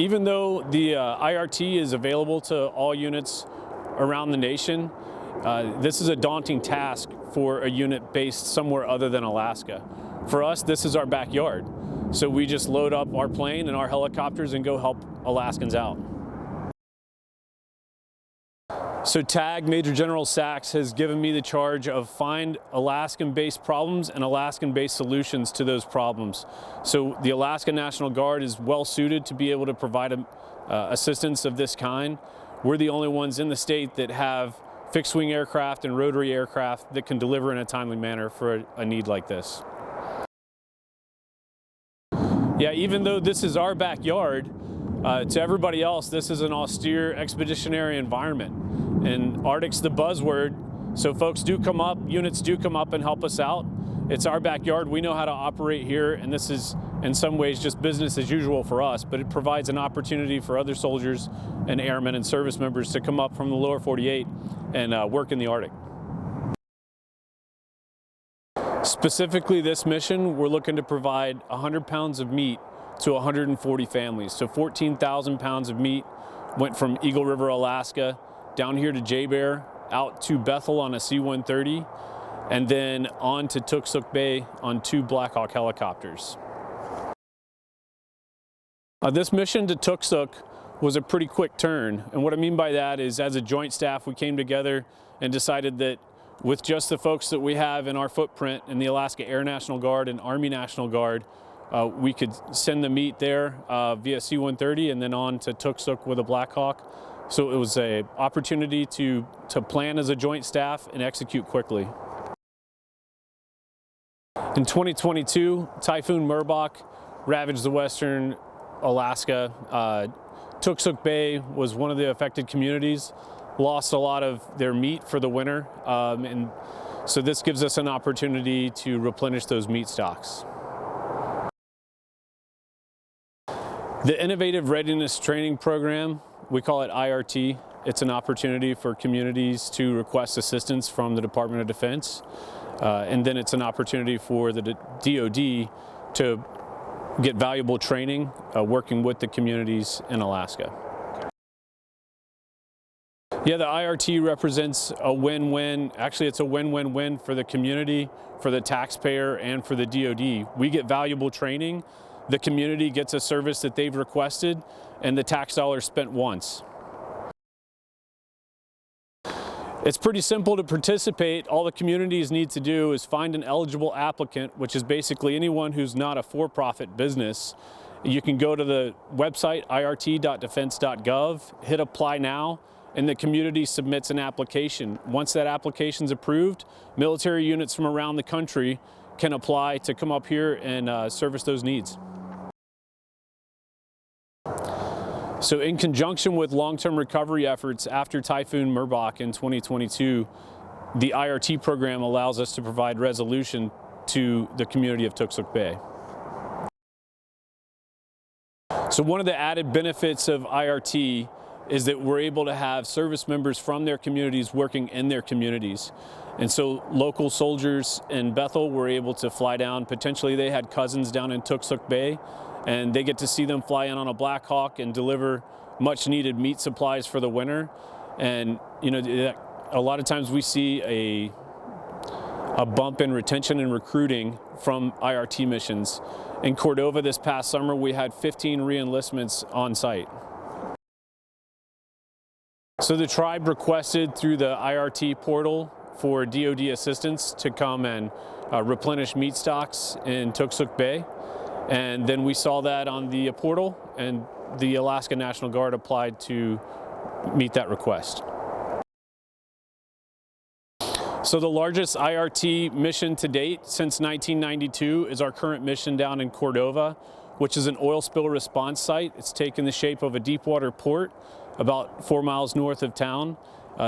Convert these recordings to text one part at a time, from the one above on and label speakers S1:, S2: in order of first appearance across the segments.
S1: Even though the IRT is available to all units around the nation, this is a daunting task for a unit based somewhere other than Alaska. For us, this is our backyard. So we just load up our plane and our helicopters and go help Alaskans out. So TAG, Major General Sachs, has given me the charge of find Alaskan-based problems and Alaskan-based solutions to those problems. So the Alaska National Guard is well suited to be able to provide assistance of this kind. We're the only ones in the state that have fixed-wing aircraft and rotary aircraft that can deliver in a timely manner for a need like this. Yeah, even though this is our backyard, to everybody else, this is an austere expeditionary environment. And Arctic's the buzzword, so folks do come up, units do come up and help us out. It's our backyard, we know how to operate here, and this is in some ways just business as usual for us, but it provides an opportunity for other soldiers and airmen and service members to come up from the lower 48 and work in the Arctic. Specifically this mission, we're looking to provide 100 pounds of meat to 140 families. So 14,000 pounds of meat went from Eagle River, Alaska, down here to JBER, out to Bethel on a C-130, and then on to Toksook Bay on 2 Black Hawk helicopters. This mission to Toksook was a pretty quick turn, and what I mean by that is as a joint staff we came together and decided that with just the folks that we have in our footprint in the Alaska Air National Guard and Army National Guard, we could send the meat there via C-130 and then on to Toksook with a Black Hawk. So it was an opportunity to plan as a joint staff and execute quickly. In 2022, Typhoon Merbok ravaged the western Alaska. Toksook Bay was one of the affected communities, lost a lot of their meat for the winter, and so this gives us an opportunity to replenish those meat stocks. The Innovative Readiness Training program, we call it IRT. It's an opportunity for communities to request assistance from the Department of Defense. And then it's an opportunity for the DoD to get valuable training working with the communities in Alaska. Yeah, the IRT represents a win-win. Actually, it's a win-win-win for the community, for the taxpayer, and for the DoD. We get valuable training. The community gets a service that they've requested, and the tax dollars spent once. It's pretty simple to participate. All the communities need to do is find an eligible applicant, which is basically anyone who's not a for-profit business. You can go to the website, irt.defense.gov, hit apply now, and the community submits an application. Once that application's approved, military units from around the country can apply to come up here and service those needs. So in conjunction with long-term recovery efforts after Typhoon Merbok in 2022, the IRT program allows us to provide resolution to the community of Toksook Bay. So one of the added benefits of IRT is that we're able to have service members from their communities working in their communities. And so local soldiers in Bethel were able to fly down. Potentially they had cousins down in Toksook Bay, and they get to see them fly in on a Black Hawk and deliver much needed meat supplies for the winter. And you know, a lot of times we see a bump in retention and recruiting from IRT missions. In Cordova this past summer, we had 15 re-enlistments on site. So the tribe requested through the IRT portal for DoD assistance to come and replenish meat stocks in Toksook Bay. And then we saw that on the portal, and the Alaska National Guard applied to meet that request. So the largest IRT mission to date since 1992 is our current mission down in Cordova, which is an oil spill response site. It's taken the shape of a deep water port about 4 miles north of town.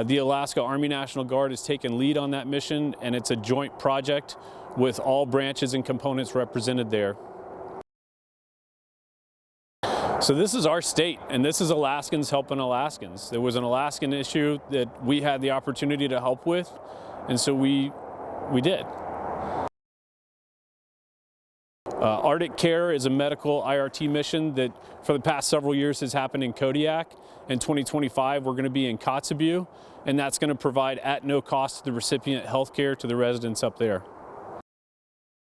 S1: The Alaska Army National Guard has taken lead on that mission, and it's a joint project with all branches and components represented there. So this is our state, and this is Alaskans helping Alaskans. There was an Alaskan issue that we had the opportunity to help with, and so we did. Arctic Care is a medical IRT mission that for the past several years has happened in Kodiak. In 2025, we're going to be in Kotzebue, and that's going to provide at no cost to the recipient health care to the residents up there.